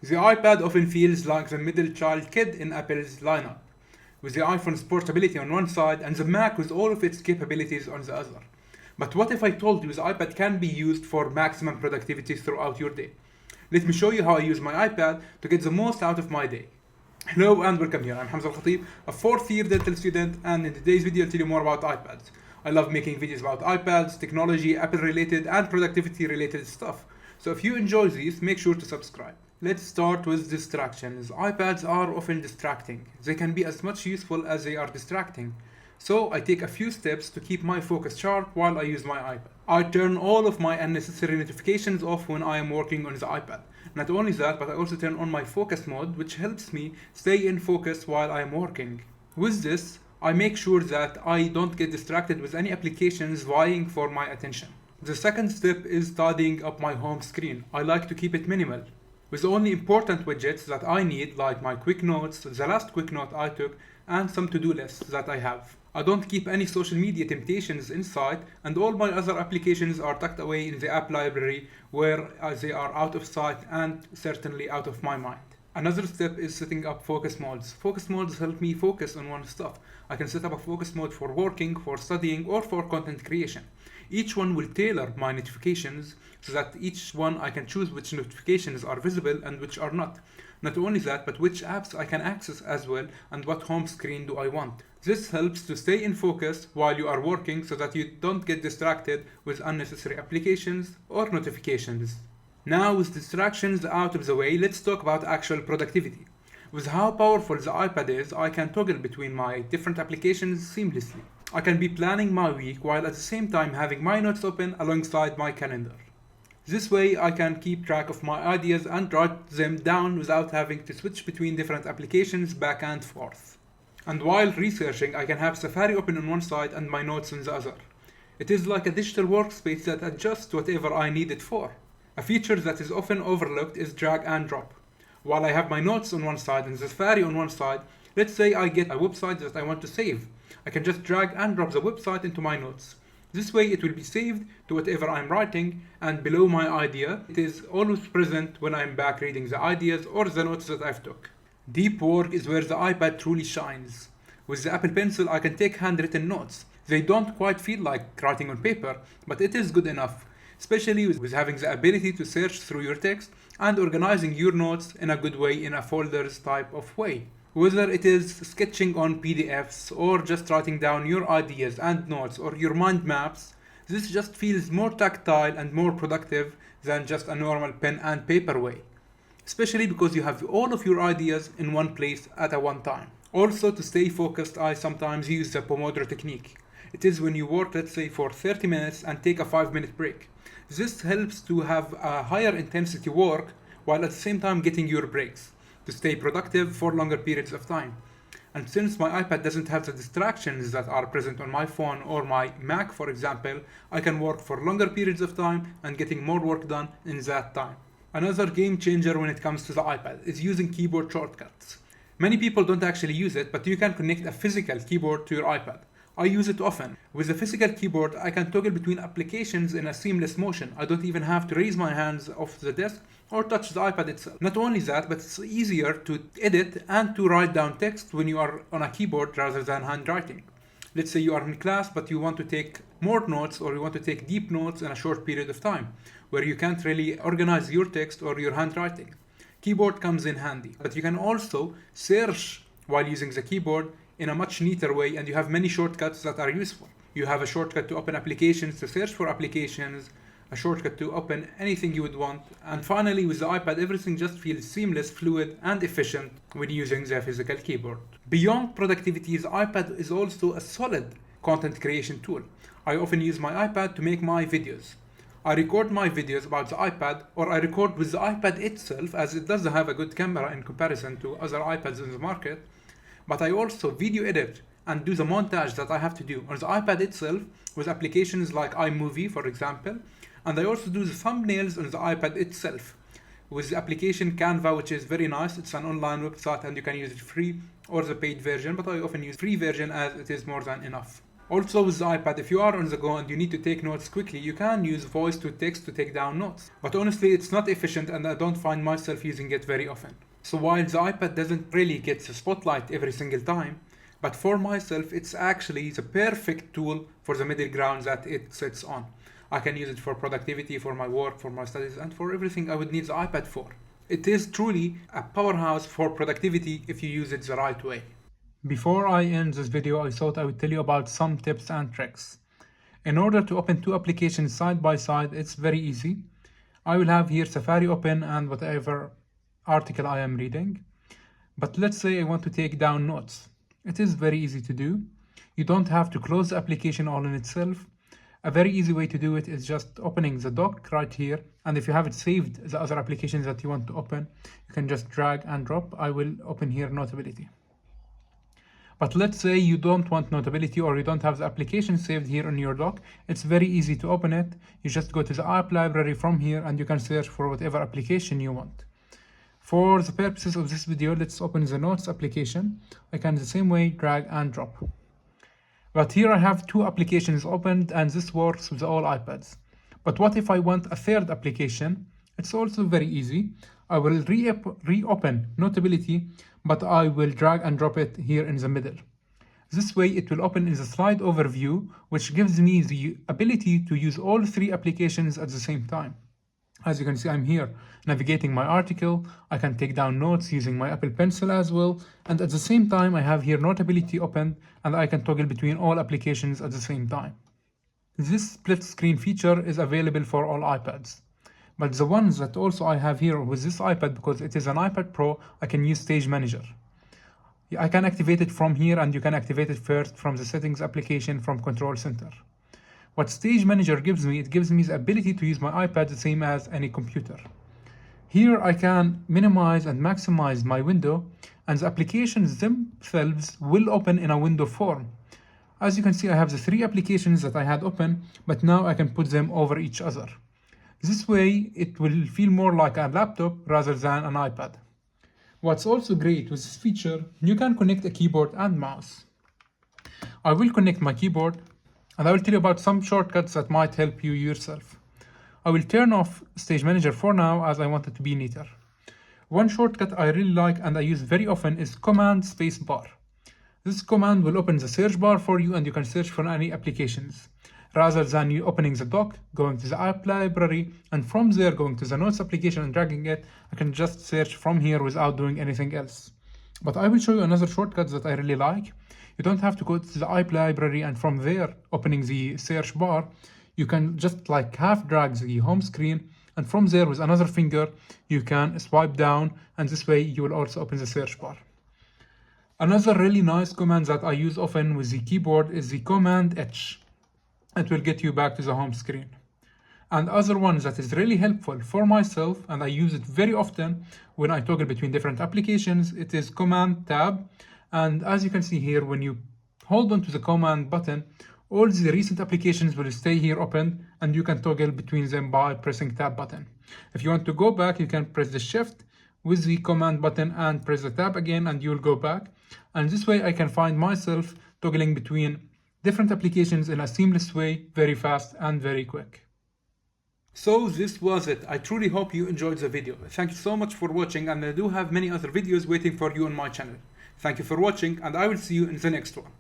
The iPad often feels like the middle child kid in Apple's lineup, with the iPhone's portability on one side and the Mac with all of its capabilities on the other. But what if I told you the iPad can be used for maximum productivity throughout your day? Let me show you how I use my iPad to get the most out of my day. Hello and welcome here. I'm Hamza Al-Khatib, a fourth year dental student, and in today's video I'll tell you more about iPads. I love making videos about iPads, technology, Apple related and productivity related stuff. So if you enjoy these, make sure to subscribe. Let's start with distractions. iPads are often distracting. They can be as much useful as they are distracting. So I take a few steps to keep my focus sharp while I use my iPad. I turn all of my unnecessary notifications off when I am working on the iPad. Not only that, but I also turn on my focus mode, which helps me stay in focus while I am working. With this, I make sure that I don't get distracted with any applications vying for my attention. The second step is tidying up my home screen. I like to keep it minimal, with only important widgets that I need, like my quick notes, the last quick note I took, and some to-do lists that I have. I don't keep any social media temptations inside, and all my other applications are tucked away in the app library where they are out of sight and certainly out of my mind. Another step is setting up focus modes. Focus modes help me focus on one stuff. I can set up a focus mode for working, for studying, or for content creation. Each one will tailor my notifications so that each one I can choose which notifications are visible and which are not. Not only that, but which apps I can access as well and what home screen do I want. This helps to stay in focus while you are working so that you don't get distracted with unnecessary applications or notifications. Now with distractions out of the way, let's talk about actual productivity. With how powerful the iPad is, I can toggle between my different applications seamlessly. I can be planning my week while at the same time having my notes open alongside my calendar. This way I can keep track of my ideas and write them down without having to switch between different applications back and forth. And while researching, I can have Safari open on one side and my notes on the other. It is like a digital workspace that adjusts whatever I need it for. A feature that is often overlooked is drag and drop. While I have my notes on one side and Safari on one side, let's say I get a website that I want to save. I can just drag and drop the website into my notes. This way it will be saved to whatever I'm writing, and below my idea, it is always present when I'm back reading the ideas or the notes that I've took. Deep work is where the iPad truly shines. With the Apple Pencil, I can take handwritten notes. They don't quite feel like writing on paper, but it is good enough, especially with having the ability to search through your text and organizing your notes in a good way in a folders type of way. Whether it is sketching on PDFs or just writing down your ideas and notes or your mind maps, this just feels more tactile and more productive than just a normal pen and paper way. Especially because you have all of your ideas in one place at a one time. Also, to stay focused, I sometimes use the Pomodoro technique. It is when you work, let's say, for 30 minutes and take a 5-minute break. This helps to have a higher intensity work while at the same time getting your breaks, to stay productive for longer periods of time. And since my iPad doesn't have the distractions that are present on my phone or my Mac, for example, I can work for longer periods of time and getting more work done in that time. Another game changer when it comes to the iPad is using keyboard shortcuts. Many people don't actually use it, but you can connect a physical keyboard to your iPad. I use it often. With the physical keyboard, I can toggle between applications in a seamless motion. I don't even have to raise my hands off the desk or touch the iPad itself. Not only that, but it's easier to edit and to write down text when you are on a keyboard rather than handwriting. Let's say you are in class, but you want to take more notes or you want to take deep notes in a short period of time, where you can't really organize your text or your handwriting. Keyboard comes in handy, but you can also search while using the keyboard in a much neater way, and you have many shortcuts that are useful. You have a shortcut to open applications, to search for applications, a shortcut to open anything you would want, and finally with the iPad everything just feels seamless, fluid, and efficient when using the physical keyboard. Beyond productivity, the iPad is also a solid content creation tool. I often use my iPad to make my videos. I record my videos about the iPad, or I record with the iPad itself, as it does have a good camera in comparison to other iPads in the market. But I also video edit and do the montage that I have to do on the iPad itself with applications like iMovie, for example. And I also do the thumbnails on the iPad itself with the application Canva, which is very nice. It's an online website and you can use it free or the paid version, but I often use free version as it is more than enough. Also with the iPad, if you are on the go and you need to take notes quickly, you can use voice to text to take down notes. But honestly, it's not efficient and I don't find myself using it very often. So while the iPad doesn't really get the spotlight every single time, but for myself, it's actually the perfect tool for the middle ground that it sits on. I can use it for productivity, for my work, for my studies, and for everything I would need the iPad for. It is truly a powerhouse for productivity if you use it the right way. Before I end this video, I thought I would tell you about some tips and tricks. In order to open two applications side by side, it's very easy. I will have here Safari open and whatever article I am reading. But let's say I want to take down notes. It is very easy to do. You don't have to close the application all in itself. A very easy way to do it is just opening the dock right here, and if you have it saved, the other applications that you want to open, you can just drag and drop. I will open here Notability. But let's say you don't want Notability or you don't have the application saved here on your dock. It's very easy to open it. You just go to the app library from here and you can search for whatever application you want. For the purposes of this video, let's open the Notes application. I can the same way drag and drop. But here I have two applications opened and this works with all iPads. But what if I want a third application? It's also very easy. I will reopen Notability, but I will drag and drop it here in the middle. This way it will open in the slide overview, which gives me the ability to use all three applications at the same time. As you can see, I'm here navigating my article. I can take down notes using my Apple Pencil as well. And at the same time, I have here Notability open and I can toggle between all applications at the same time. This split screen feature is available for all iPads. But the ones that also I have here with this iPad, because it is an iPad Pro, I can use Stage Manager. I can activate it from here and you can activate it first from the settings application from Control Center. What Stage Manager gives me, it gives me the ability to use my iPad the same as any computer. Here I can minimize and maximize my window and the applications themselves will open in a window form. As you can see, I have the three applications that I had open, but now I can put them over each other. This way, it will feel more like a laptop rather than an iPad. What's also great with this feature, you can connect a keyboard and mouse. I will connect my keyboard and I will tell you about some shortcuts that might help you yourself. I will turn off Stage Manager for now as I want it to be neater. One shortcut I really like and I use very often is Command Spacebar. This command will open the search bar for you and you can search for any applications. Rather than you opening the dock, going to the app library, and from there going to the Notes application and dragging it, I can just search from here without doing anything else. But I will show you another shortcut that I really like. You don't have to go to the app library and from there opening the search bar. You can just like half drag the home screen and from there with another finger you can swipe down and this way you will also open the search bar. Another really nice command that I use often with the keyboard is the Command H. It will get you back to the home screen. And other one that is really helpful for myself, and I use it very often when I toggle between different applications, it is Command Tab. And as you can see here, when you hold on to the Command button, all the recent applications will stay here open and you can toggle between them by pressing Tab button. If you want to go back, you can press the Shift with the Command button and press the Tab again and you'll go back. And this way I can find myself toggling between different applications in a seamless way, very fast and very quick. So this was it. I truly hope you enjoyed the video. Thank you so much for watching and I do have many other videos waiting for you on my channel. Thank you for watching and I will see you in the next one.